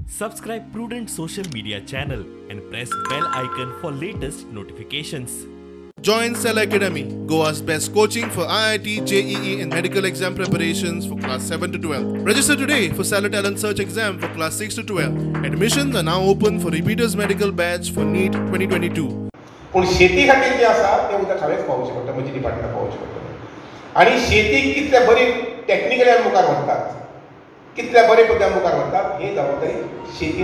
Subscribe Prudent social media channel and press bell icon for latest notifications. Join Cell Academy, Goa's best coaching for IIT, JEE and medical exam preparations for class 7 to 12. Register today for Cell Talent Search exam for class 6 to 12. Admissions are now open for repeaters medical batch for NEET 2022. पण शेती खातीर जे आसा ते उदक हांवेंच पावोवचें पडटा, म्हजी डिपार्टमेंट पावोवचें पडटा. आनी शेतीक कितले बरे टॅक्निकल्यान मुखार व्हरतात, कितल्या बरे पद्दतीन मुखार व्हरतात ही जबाबदारी शेती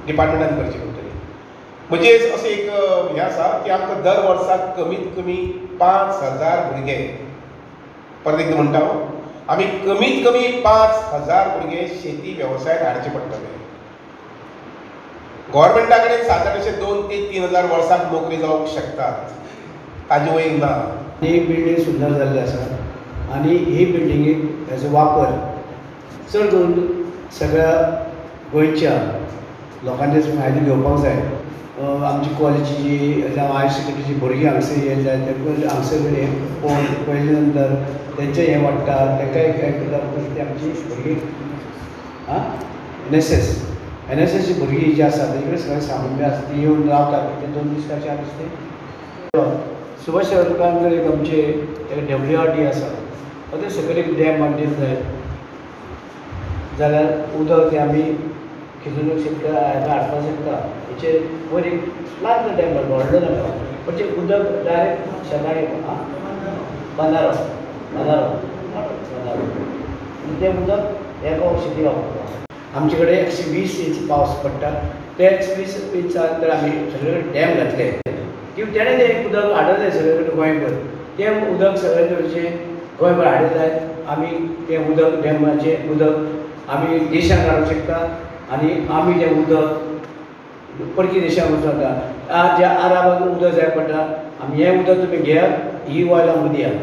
डिपार्टमेंटान करची पडटली. म्हणजे अशें एक हें आसा की आमकां दर वर्साक कमीत कमी 5,000 भुरगे, परत एकदां म्हणटा आमी कमीत कमी 5,000 भुरगे शेती वेवसायात हाडचे पडटले. गव्हर्मेंटा कडेन सादारण अशे 2 ते 3,000 वर्साक नोकरी जावंक शकतात, ताजे वयर ना. ही बिल्डींग सुंदर जाल्ली आसा आनी ही बिल्डिंगेक हेजो वापर चड करून सगळ्या गोंयच्या लोकांचे फायदो घेवपाक जाय. आमची कॉलेजीची जावं हायर सेकंडरीची भुरगीं हांगसर येयले जाय, तांकां हांगसर कडेन पळोवन पळयले नंतर तेंचें हें वाडटा, तांकां एक करता ती आमची भुरगीं NSS भुरगीं जी आसा तेजे कडेन सगळें सामान बी आसा ती येवन रावतात. ते 2 दीस 4 दीस ते सुभाष शहरकान जर एक आमचे एक WRD आसा ते सकयल एक डॅम बांदूंक जाय जाल्यार उदक तें आमी खिचूंक शकता, हाडपाक शकता. हेचेर वयर एक ल्हान डॅम व्हडलो नाका, पण तें उदक डायरेक्ट शेताक येता. बांदारो तें उदक एका शेती वापरता. आमचे कडेन 120 इंच पावस पडटा, ते 120 इंचान जर आमी सगळे कडेन डॅम घातले की तेणें तें उदक हाडलें सगळे कडेन गोंयभर, तें उदक सगळे कडचें गोंयभर हाडलें जाय. आमी तें उदक डॅमाचें उदक आमी देशांत काडूंक शकता आनी आमी तें उदक परकी देशांत वचूंक शकता. ज्या आरामाक उदक जाय पडटा, आमी हें उदक तुमी घेयात, ही वायलां मदीं दियात.